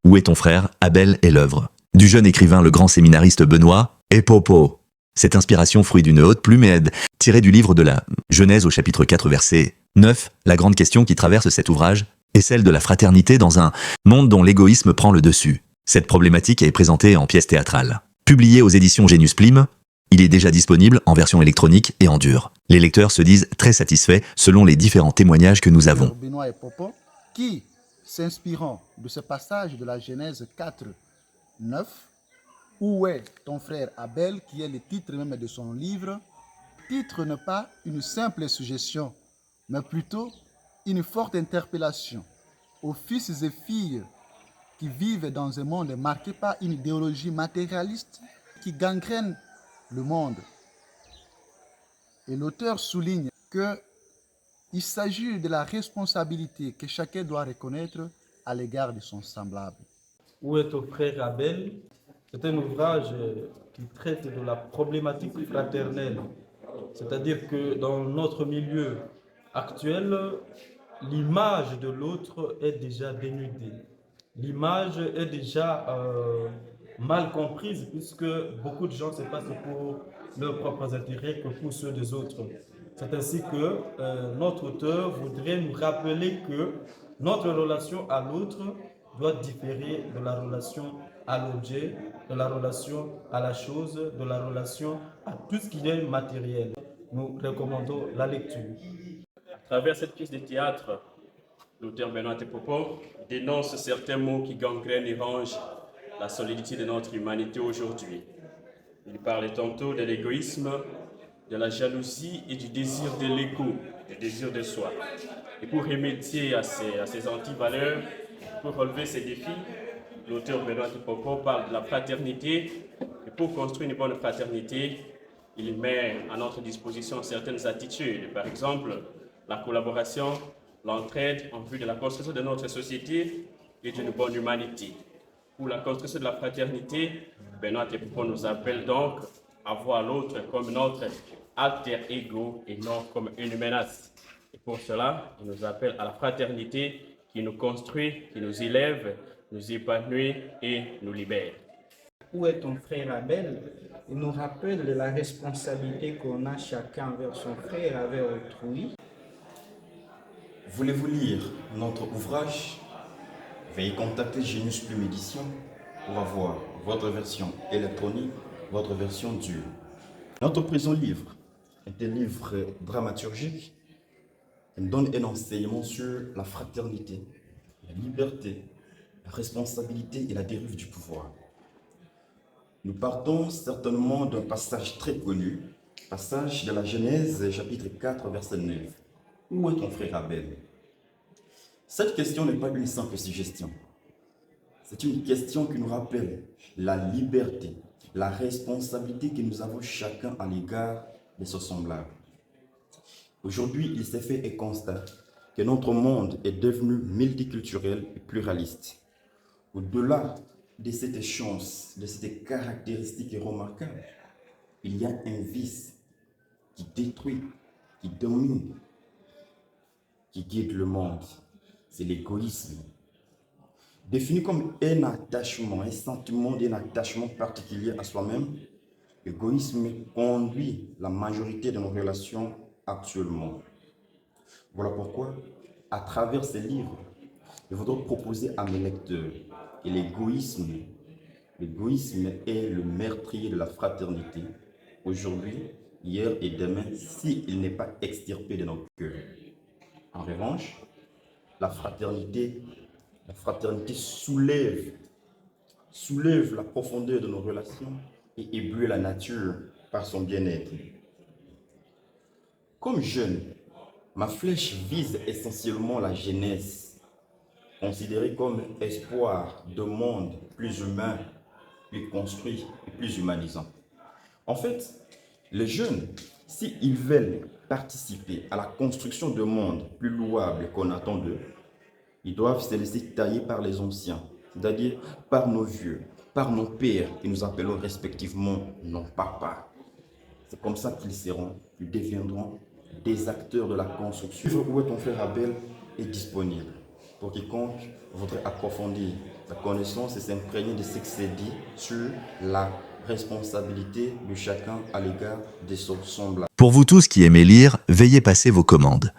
Où est ton frère, Abel et l'œuvre du jeune écrivain le grand séminariste Benoît et Popo. Cette inspiration, fruit d'une haute plume, tirée du livre de la Genèse au chapitre 4 verset 9, la grande question qui traverse cet ouvrage est celle de la fraternité dans un monde dont l'égoïsme prend le dessus. Cette problématique est présentée en pièce théâtrale. Publié aux éditions Genius Plim, il est déjà disponible en version électronique et en dur. Les lecteurs se disent très satisfaits selon les différents témoignages que nous avons. Benoît et Popo, qui, s'inspirant de ce passage de la Genèse 4, 9, où est ton frère Abel, qui est le titre même de son livre, titre n'est pas une simple suggestion, mais plutôt une forte interpellation aux fils et filles qui vivent dans un monde marqué par une idéologie matérialiste qui gangrène le monde. Et l'auteur souligne qu'il s'agit de la responsabilité que chacun doit reconnaître à l'égard de son semblable. Où est ton frère Abel? C'est un ouvrage qui traite de la problématique fraternelle. C'est-à-dire que dans notre milieu actuel, l'image de l'autre est déjà dénudée. L'image est déjà mal comprise puisque beaucoup de gens se passent pour leurs propres intérêts que pour ceux des autres. C'est ainsi que notre auteur voudrait nous rappeler que notre relation à l'autre doit différer de la relation à l'objet, de la relation à la chose, de la relation à tout ce qui est matériel. Nous recommandons la lecture. À travers cette pièce de théâtre, l'auteur Benoît et Popo dénonce certains mots qui gangrènent et rongent la solidité de notre humanité aujourd'hui. Il parle tantôt de l'égoïsme, de la jalousie et du désir de l'ego, du désir de soi. Et pour remédier à ces antivaleurs, pour relever ces défis, l'auteur Benoît et Popo parle de la fraternité. Et pour construire une bonne fraternité, il met à notre disposition certaines attitudes. Par exemple, la collaboration, l'entraide en vue de la construction de notre société et d'une bonne humanité. Pour la construction de la fraternité, Benoît et Popo nous appelle donc à voir l'autre comme notre alter ego et non comme une menace. Et pour cela, il nous appelle à la fraternité qui nous construit, qui nous élève, nous épanouit et nous libère. Où est ton frère Abel? Il nous rappelle de la responsabilité qu'on a chacun envers son frère, envers autrui. Voulez-vous lire notre ouvrage? Veuillez contacter Genius Plume Édition pour avoir votre version électronique, votre version dure. Notre présent livre est un livre dramaturgique qui donne un enseignement sur la fraternité, la liberté, la responsabilité et la dérive du pouvoir. Nous partons certainement d'un passage très connu, passage de la Genèse, chapitre 4, verset 9. Où est ton frère Abel? Cette question n'est pas une simple suggestion. C'est une question qui nous rappelle la liberté, la responsabilité que nous avons chacun à l'égard de ce semblable. Aujourd'hui, il s'est fait un constat que notre monde est devenu multiculturel et pluraliste. Au-delà de cette chance, de cette caractéristique remarquable, il y a un vice qui détruit, qui domine, qui guide le monde. C'est l'égoïsme. Défini comme un attachement, un sentiment d'un attachement particulier à soi-même, l'égoïsme conduit la majorité de nos relations actuellement. Voilà pourquoi, à travers ces livres, je voudrais proposer à mes lecteurs que l'égoïsme est le meurtrier de la fraternité, aujourd'hui, hier et demain, s'il n'est pas extirpé de nos cœurs. En revanche, la fraternité soulève la profondeur de nos relations et éblouit la nature par son bien-être. Comme jeune, ma flèche vise essentiellement la jeunesse, considérée comme espoir de monde plus humain, plus construit et plus humanisant. En fait, les jeunes, s'ils veulent participer à la construction d'un monde plus louable qu'on attend d'eux, ils doivent se laisser tailler par les anciens, c'est-à-dire par nos vieux, par nos pères, que nous appelons respectivement nos papas. C'est comme ça qu'ils deviendront des acteurs de la construction. Où est ton frère Abel est disponible. pour quiconque voudrait approfondir la connaissance et s'imprégner de ce qui s'est dit sur la responsabilité de chacun à l'égard de son semblable. Pour vous tous qui aimez lire, veillez passer vos commandes.